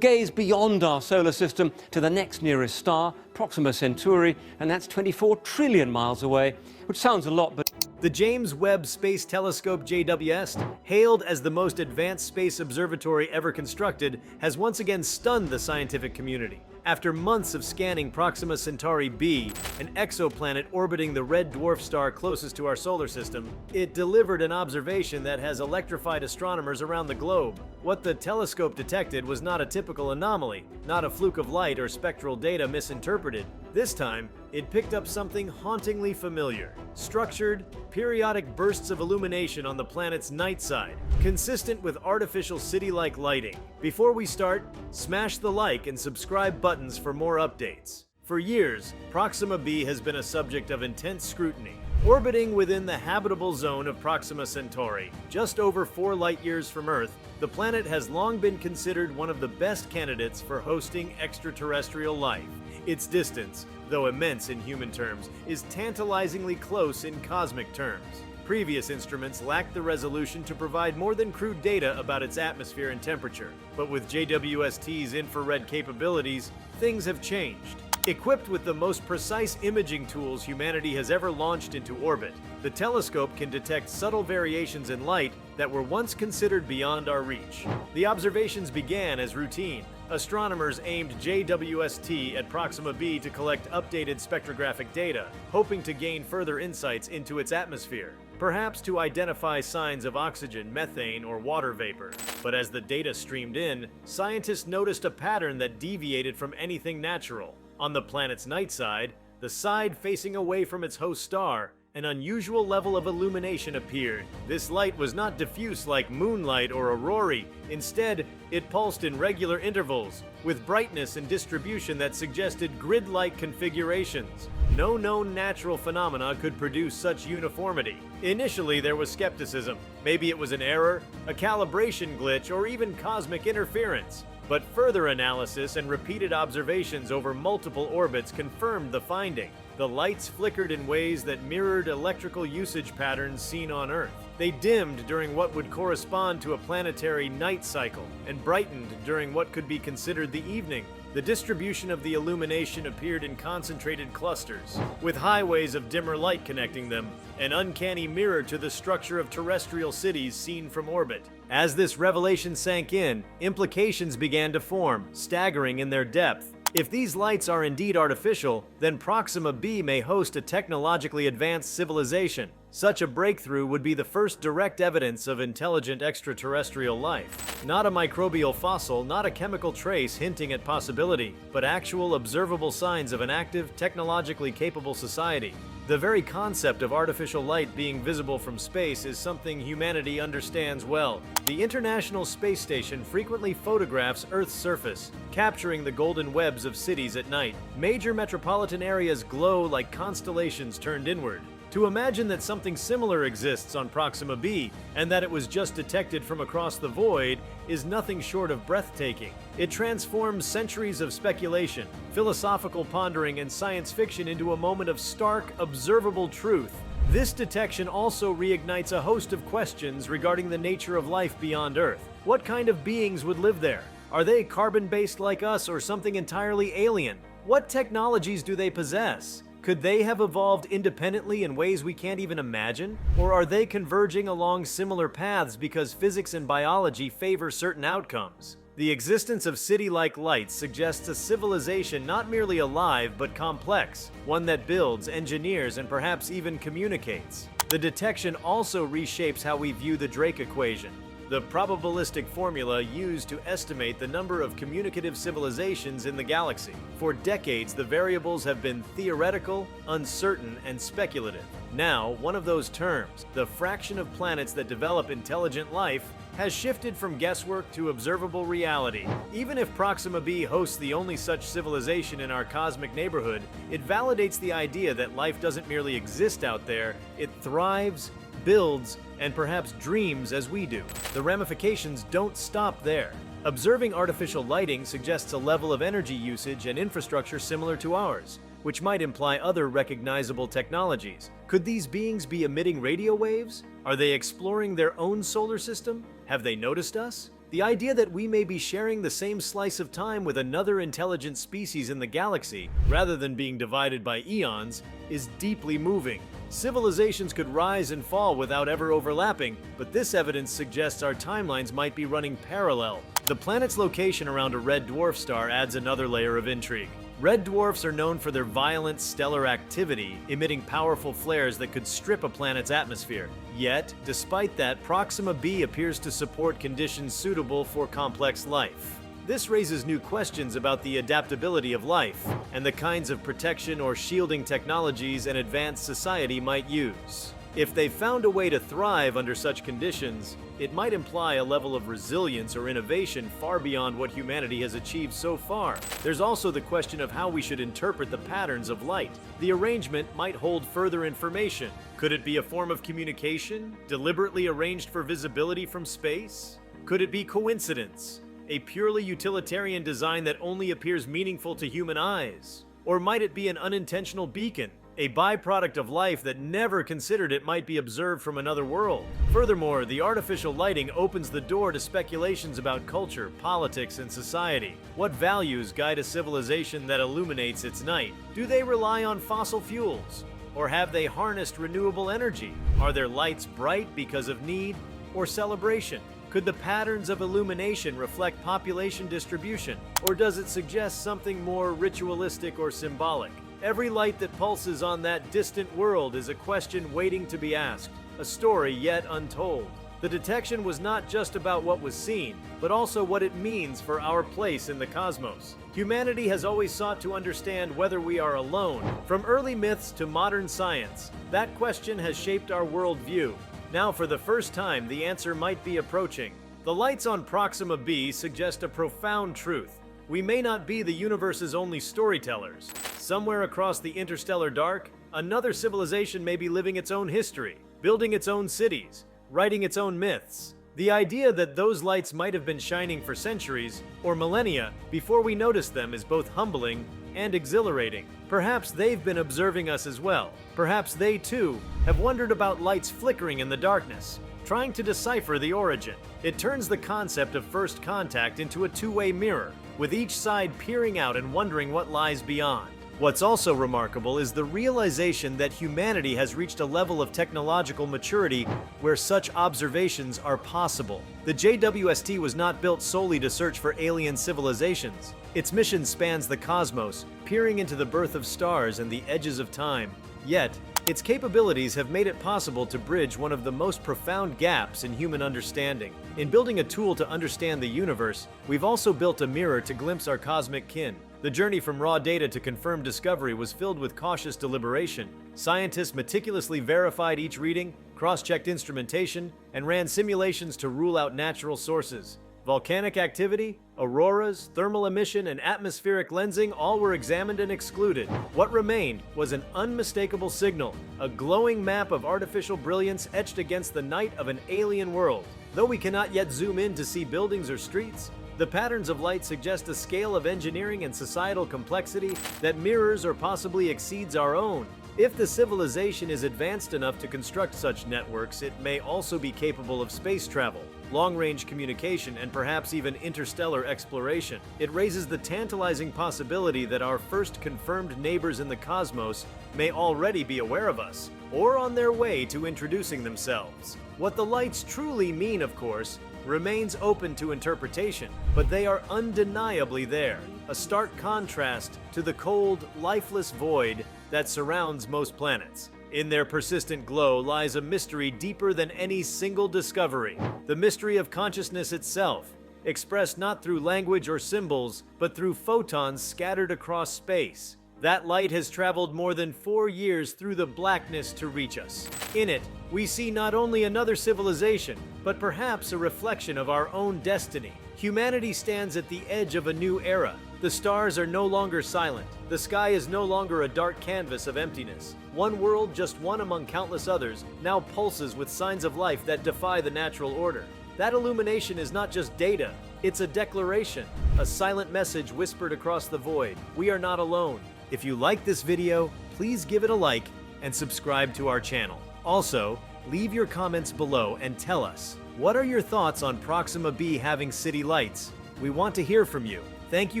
Gaze beyond our solar system to the next nearest star, Proxima Centauri, and that's 24 trillion miles away, which sounds a lot, but the James Webb Space Telescope JWST, hailed as the most advanced space observatory ever constructed, has once again stunned the scientific community. After months of scanning Proxima Centauri B, an exoplanet orbiting the red dwarf star closest to our solar system, it delivered an observation that has electrified astronomers around the globe. What the telescope detected was not a typical anomaly, not a fluke of light or spectral data misinterpreted. This time, it picked up something hauntingly familiar: structured, periodic bursts of illumination on the planet's night side, consistent with artificial city-like lighting. Before we start, smash the like and subscribe buttons for more updates. For years, Proxima B has been a subject of intense scrutiny. Orbiting within the habitable zone of Proxima Centauri, just over 4 light-years from Earth, the planet has long been considered one of the best candidates for hosting extraterrestrial life. Its distance, though immense in human terms, is tantalizingly close in cosmic terms. Previous instruments lacked the resolution to provide more than crude data about its atmosphere and temperature, but with JWST's infrared capabilities, things have changed. Equipped with the most precise imaging tools humanity has ever launched into orbit, the telescope can detect subtle variations in light that were once considered beyond our reach. The observations began as routine. Astronomers aimed JWST at Proxima B to collect updated spectrographic data, hoping to gain further insights into its atmosphere, perhaps to identify signs of oxygen, methane, or water vapor. But as the data streamed in, scientists noticed a pattern that deviated from anything natural. On the planet's night side, the side facing away from its host star, an unusual level of illumination appeared. This light was not diffuse like moonlight or aurorae. Instead, it pulsed in regular intervals, with brightness and distribution that suggested grid-like configurations. No known natural phenomena could produce such uniformity. Initially, there was skepticism. Maybe it was an error, a calibration glitch, or even cosmic interference. But further analysis and repeated observations over multiple orbits confirmed the finding. The lights flickered in ways that mirrored electrical usage patterns seen on Earth. They dimmed during what would correspond to a planetary night cycle, and brightened during what could be considered the evening. The distribution of the illumination appeared in concentrated clusters, with highways of dimmer light connecting them, an uncanny mirror to the structure of terrestrial cities seen from orbit. As this revelation sank in, implications began to form, staggering in their depth. If these lights are indeed artificial, then Proxima B may host a technologically advanced civilization. Such a breakthrough would be the first direct evidence of intelligent extraterrestrial life. Not a microbial fossil, not a chemical trace hinting at possibility, but actual observable signs of an active, technologically capable society. The very concept of artificial light being visible from space is something humanity understands well. The International Space Station frequently photographs Earth's surface, capturing the golden webs of cities at night. Major metropolitan areas glow like constellations turned inward. To imagine that something similar exists on Proxima B, and that it was just detected from across the void, is nothing short of breathtaking. It transforms centuries of speculation, philosophical pondering, and science fiction into a moment of stark, observable truth. This detection also reignites a host of questions regarding the nature of life beyond Earth. What kind of beings would live there? Are they carbon-based like us, or something entirely alien? What technologies do they possess? Could they have evolved independently in ways we can't even imagine? Or are they converging along similar paths because physics and biology favor certain outcomes? The existence of city-like lights suggests a civilization not merely alive but complex, one that builds, engineers, and perhaps even communicates. The detection also reshapes how we view the Drake equation, the probabilistic formula used to estimate the number of communicative civilizations in the galaxy. For decades, the variables have been theoretical, uncertain, and speculative. Now, one of those terms, the fraction of planets that develop intelligent life, has shifted from guesswork to observable reality. Even if Proxima B hosts the only such civilization in our cosmic neighborhood, it validates the idea that life doesn't merely exist out there, it thrives, builds, and perhaps dreams as we do. The ramifications don't stop there. Observing artificial lighting suggests a level of energy usage and infrastructure similar to ours, which might imply other recognizable technologies. Could these beings be emitting radio waves? Are they exploring their own solar system? Have they noticed us? The idea that we may be sharing the same slice of time with another intelligent species in the galaxy, rather than being divided by eons, is deeply moving. Civilizations could rise and fall without ever overlapping, but this evidence suggests our timelines might be running parallel. The planet's location around a red dwarf star adds another layer of intrigue. Red dwarfs are known for their violent stellar activity, emitting powerful flares that could strip a planet's atmosphere. Yet, despite that, Proxima B appears to support conditions suitable for complex life. This raises new questions about the adaptability of life, and the kinds of protection or shielding technologies an advanced society might use. If they found a way to thrive under such conditions, it might imply a level of resilience or innovation far beyond what humanity has achieved so far. There's also the question of how we should interpret the patterns of light. The arrangement might hold further information. Could it be a form of communication, deliberately arranged for visibility from space? Could it be coincidence, a purely utilitarian design that only appears meaningful to human eyes? Or might it be an unintentional beacon, a byproduct of life that never considered it might be observed from another world? Furthermore, the artificial lighting opens the door to speculations about culture, politics, and society. What values guide a civilization that illuminates its night? Do they rely on fossil fuels? Or have they harnessed renewable energy? Are their lights bright because of need or celebration? Could the patterns of illumination reflect population distribution? Or does it suggest something more ritualistic or symbolic? Every light that pulses on that distant world is a question waiting to be asked, a story yet untold. The detection was not just about what was seen, but also what it means for our place in the cosmos. Humanity has always sought to understand whether we are alone. From early myths to modern science, that question has shaped our worldview. Now, for the first time, the answer might be approaching. The lights on Proxima B suggest a profound truth. We may not be the universe's only storytellers. Somewhere across the interstellar dark, another civilization may be living its own history, building its own cities, writing its own myths. The idea that those lights might have been shining for centuries or millennia before we noticed them is both humbling and exhilarating. Perhaps they've been observing us as well. Perhaps they, too, have wondered about lights flickering in the darkness, trying to decipher the origin. It turns the concept of first contact into a two-way mirror, with each side peering out and wondering what lies beyond. What's also remarkable is the realization that humanity has reached a level of technological maturity where such observations are possible. The JWST was not built solely to search for alien civilizations. Its mission spans the cosmos, peering into the birth of stars and the edges of time. Yet, its capabilities have made it possible to bridge one of the most profound gaps in human understanding. In building a tool to understand the universe, we've also built a mirror to glimpse our cosmic kin. The journey from raw data to confirmed discovery was filled with cautious deliberation. Scientists meticulously verified each reading, cross-checked instrumentation, and ran simulations to rule out natural sources. Volcanic activity, auroras, thermal emission, and atmospheric lensing all were examined and excluded. What remained was an unmistakable signal, a glowing map of artificial brilliance etched against the night of an alien world. Though we cannot yet zoom in to see buildings or streets, the patterns of light suggest a scale of engineering and societal complexity that mirrors or possibly exceeds our own. If the civilization is advanced enough to construct such networks, it may also be capable of space travel, long-range communication, and perhaps even interstellar exploration. It raises the tantalizing possibility that our first confirmed neighbors in the cosmos may already be aware of us, or on their way to introducing themselves. What the lights truly mean, of course, remains open to interpretation, but they are undeniably there, a stark contrast to the cold, lifeless void that surrounds most planets. In their persistent glow lies a mystery deeper than any single discovery, the mystery of consciousness itself, expressed not through language or symbols, but through photons scattered across space. That light has traveled more than 4 years through the blackness to reach us. In it, we see not only another civilization, but perhaps a reflection of our own destiny. Humanity stands at the edge of a new era. The stars are no longer silent. The sky is no longer a dark canvas of emptiness. One world, just one among countless others, now pulses with signs of life that defy the natural order. That illumination is not just data, it's a declaration, a silent message whispered across the void. We are not alone. If you like this video, please give it a like and subscribe to our channel. Also, leave your comments below and tell us, What are your thoughts on Proxima B having city lights? We want to hear from you. Thank you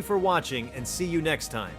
for watching and see you next time.